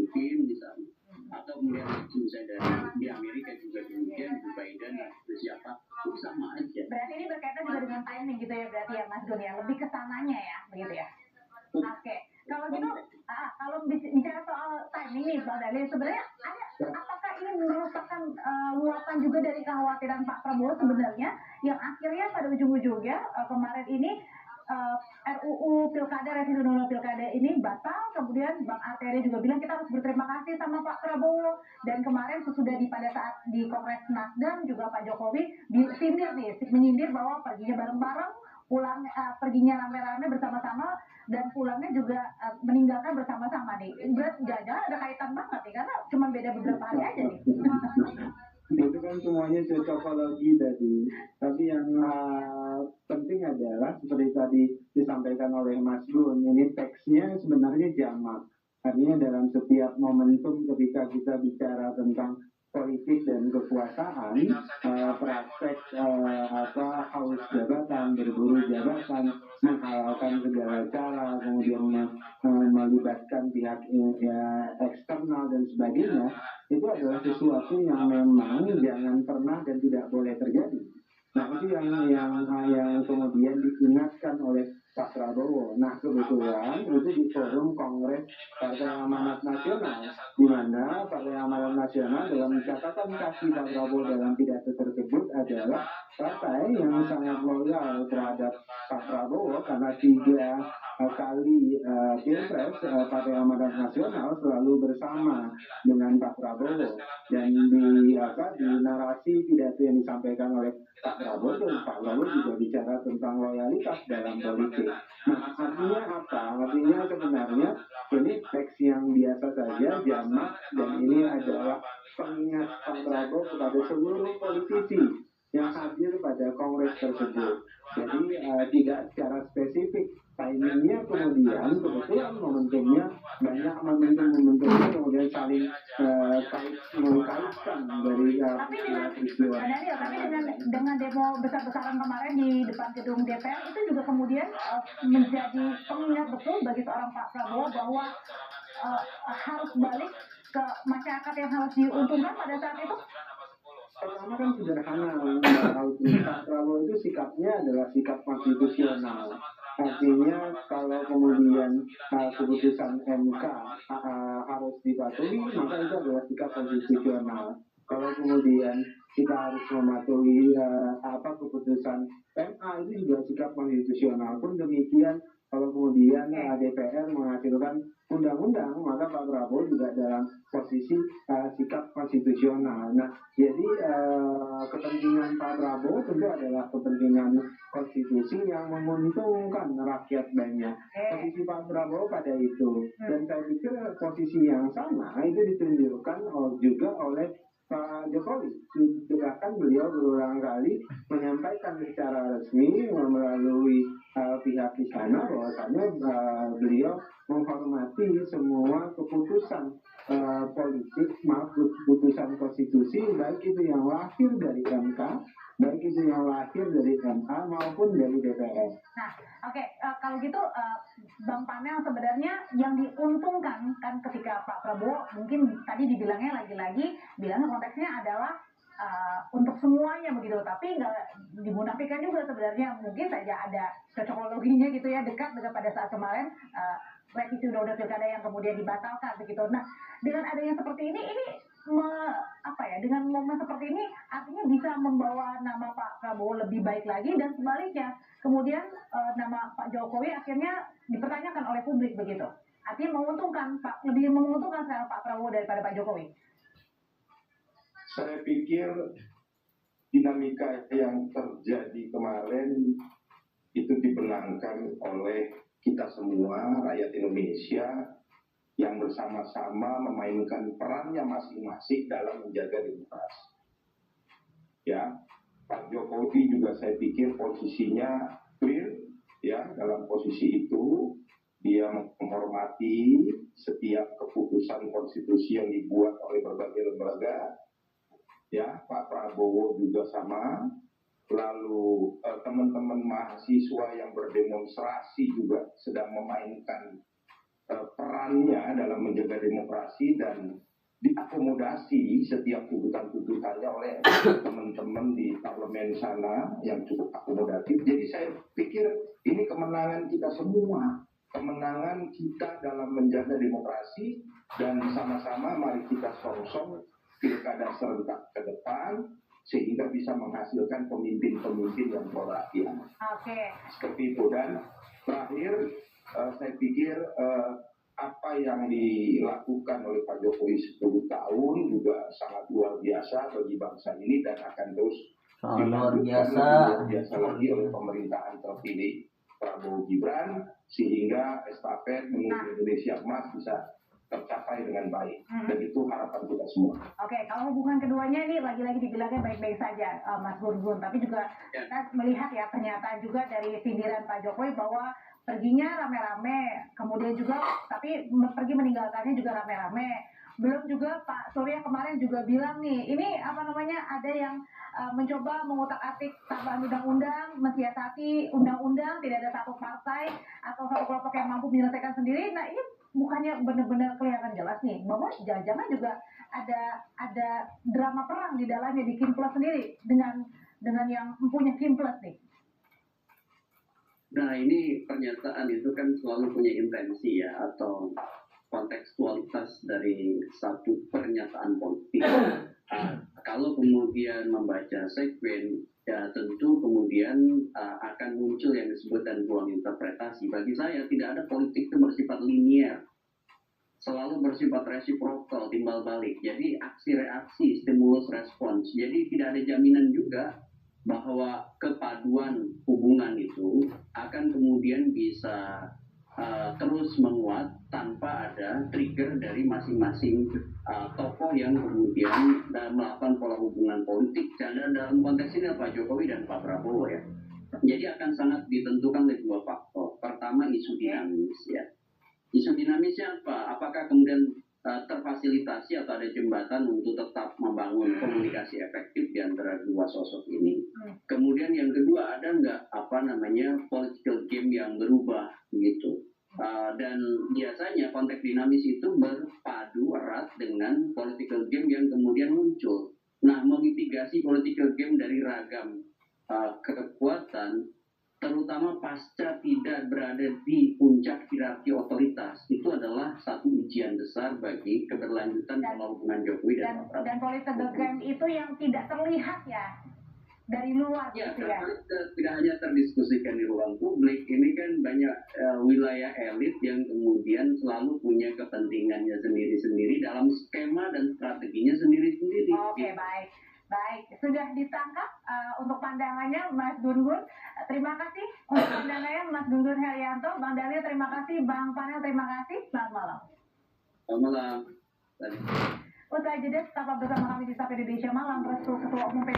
Putin misalnya, atau melihat misalnya dari di Amerika juga demikian, Joe Biden atau siapa, itu sama aja. Berarti ini berkaitan juga dengan timing gitu ya, berarti ya Mas Gun ya, lebih ke sananya ya, begitu ya. Oke, kalau gitu, kalau bicara soal timing nih, Bang Daniel, sebenarnya apakah ini merupakan luapan juga dari kekhawatiran Pak Prabowo sebenarnya, yang akhirnya pada ujung-ujungnya kemarin ini RUU Pilkada, revisi undang-undang Pilkada ini batal, kemudian Bang Arteria juga bilang kita harus berterima kasih sama Pak Prabowo, dan kemarin sesudah pada saat di Kongres Nasdem juga Pak Jokowi menyindir bahwa perginya bareng-bareng, pulang perginya rame-rame bersama-sama, dan pulangnya juga meninggalkan bersama-sama nih. Jangan ada kaitan banget nih, karena cuma beda beberapa hari aja nih. Itu kan semuanya cocokologi tadi. Tapi yang penting adalah seperti tadi disampaikan oleh Mas Gun, ini teksnya sebenarnya jamak. Artinya dalam setiap momentum ketika kita bicara tentang politik dan kekuasaan, praktek haus jabatan, berburu jabatan, menghalalkan segala cara, kemudian melibatkan pihak eksternal dan sebagainya, itu adalah sesuatu yang memang jangan pernah dan tidak boleh terjadi. Nah, itu yang kemudian diingatkan oleh Pak Prabowo. Nah, kebetulan itu di forum Kongres Partai Amanat Nasional, di mana Partai Amanat Nasional dalam catatan kaki Pak Prabowo dalam pidato tersebut adalah partai yang sangat loyal terhadap Pak Prabowo, karena 3 kali Pilpres Partai Amanat Nasional selalu bersama dengan Pak Prabowo, dan di narasi pidato yang disampaikan oleh Pak Prabowo juga bicara tentang loyalitas dalam politik. Nah, artinya apa? Artinya sebenarnya ini teks yang biasa saja, jamak, dan ini adalah pengingat Pak Prabowo kepada seluruh politisi yang hadir pada kongres tersebut. Jadi tidak secara spesifik timingnya, kemudian kebetulan momentumnya banyak, momentum-momentumnya kemudian saling mengkaitkan dari peristiwa. Tapi dengan demo besar-besaran kemarin di depan gedung DPR itu juga kemudian menjadi pengingat betul bagi seorang Pak Prabowo bahwa harus balik ke masyarakat yang harus diuntungkan pada saat itu. Pertama kan sederhana, Pak Prabowo itu sikapnya adalah sikap konstitusional. Artinya kalau kemudian keputusan MK harus dipatuhi, maka itu adalah sikap konstitusional. Kalau kemudian kita harus mematuhi keputusan MA, itu juga sikap konstitusional. Pun demikian, kalau kemudian DPR menghasilkan undang-undang, maka Pak Prabowo juga dalam posisi sikap konstitusional. Nah, jadi kepentingan Pak Prabowo tentu adalah kepentingan konstitusi yang menguntungkan rakyat banyak. Posisi Pak Prabowo pada itu, dan saya pikir posisi yang sama itu ditunjukkan juga oleh Pak Jokowi. Bahkan beliau berulang kali menyampaikan secara resmi melalui pihak istana bahwasanya beliau menghormati semua keputusan politik, keputusan konstitusi, baik itu yang lahir dari MK, baik itu yang lahir dari MA maupun dari DPR. Nah, oke, kalau gitu Bang Pamel, sebenarnya yang diuntungkan kan ketika Pak Prabowo mungkin tadi dibilangnya lagi-lagi bilangnya konteksnya adalah untuk semuanya begitu, tapi nggak dimunafikan juga sebenarnya, mungkin saja ada cocokologinya gitu ya, dekat dengan pada saat kemarin revisi undang-undang Pilkada yang kemudian dibatalkan begitu. Nah, dengan adanya seperti ini dengan momen seperti ini artinya bisa membawa nama Pak Prabowo lebih baik lagi, dan sebaliknya kemudian nama Pak Jokowi akhirnya dipertanyakan oleh publik begitu. Artinya lebih menguntungkan sekarang Pak Prabowo daripada Pak Jokowi. Saya pikir dinamika yang terjadi kemarin itu dibenangkan oleh kita semua rakyat Indonesia yang bersama-sama memainkan perannya masing-masing dalam menjaga demokrasi. Ya, Pak Jokowi juga saya pikir posisinya clear, ya, dalam posisi itu dia menghormati setiap keputusan konstitusi yang dibuat oleh berbagai lembaga. Ya, Pak Prabowo juga sama. Lalu teman-teman mahasiswa yang berdemonstrasi juga sedang memainkan perannya dalam menjaga demokrasi. difasilitasi dan diakomodasi setiap tuntutan-tuntutannya oleh teman-teman di parlemen sana yang cukup akomodatif. Jadi saya pikir ini kemenangan kita semua, kemenangan kita dalam menjaga demokrasi, dan sama-sama mari kita song-song pilkada serentak ke depan sehingga bisa menghasilkan pemimpin-pemimpin yang pro-rakyat. Oke. Seperti itu. Dan terakhir saya pikir apa yang dilakukan oleh Pak Jokowi 10 tahun juga sangat luar biasa bagi bangsa ini dan akan terus luar luar biasa lagi oleh pemerintahan terpilih Prabowo Gibran sehingga estafet menuju Indonesia Emas bisa tercapai dengan baik. Dan itu harapan kita semua. Oke, kalau hubungan keduanya ini lagi-lagi dibilangnya baik-baik saja, Mas Gun-Gun. Tapi juga kita melihat ya pernyataan juga dari sindiran Pak Jokowi bahwa perginya rame-rame, kemudian juga tapi pergi meninggalkannya juga rame-rame. Belum juga Pak Surya kemarin juga bilang nih, ini apa namanya, ada yang mencoba mengutak-atik tambahan undang-undang, mensiasati undang-undang, tidak ada satu partai atau satu kelompok yang mampu menyelesaikan sendiri. Nah ini bukannya benar-benar kelihatan jelas nih bahwa jangan-jangan juga ada drama perang di dalamnya di Kim Plus sendiri dengan yang mempunyai Kim Plus nih. Nah, ini pernyataan itu kan selalu punya intensi ya, atau kontekstualitas dari satu pernyataan politik. Kalau kemudian membaca sekuen, ya tentu kemudian akan muncul yang disebut dan ruang interpretasi. Bagi saya tidak ada politik itu bersifat linier, selalu bersifat resiprokal, timbal balik. Jadi aksi-reaksi, stimulus respons. Jadi tidak ada jaminan juga bahwa kepaduan hubungan itu akan kemudian bisa terus menguat tanpa ada trigger dari masing-masing tokoh yang kemudian melakukan pola hubungan politik. Dan dalam konteks ini Pak Jokowi dan Pak Prabowo ya. Jadi akan sangat ditentukan oleh dua faktor. Pertama, isu dinamis ya. Isu dinamisnya apa? Apakah kemudian terfasilitasi atau ada jembatan untuk tetap membangun komunikasi efektif di antara dua sosok ini. Kemudian yang kedua, ada nggak political game yang berubah gitu. Dan biasanya konteks dinamis itu berpadu erat dengan political game yang kemudian muncul. Nah, memitigasi political game dari ragam kekuatan, terutama pasca tidak berada di puncak hierarki otoritas, itu adalah satu ujian besar bagi keberlanjutan pola hubungan Jokowi dan Pak Prabowo. Dan political game itu yang tidak terlihat ya dari luar ya, gitu ya. Tidak hanya terdiskusikan di ruang publik, ini kan banyak wilayah elit yang kemudian selalu punya kepentingannya sendiri-sendiri dalam skema dan strateginya sendiri-sendiri. Oke, baik, sudah ditangkap untuk pandangannya Mas Gun-Gun. Terima kasih untuk pandangannya Mas Gun-Gun Herianto. Bang Daniel terima kasih, Bang Panel terima kasih. Selamat malam. Selamat malam. Usai jeda tetap bersama kami di Sapa Indonesia Malam. Restu Ketua Umum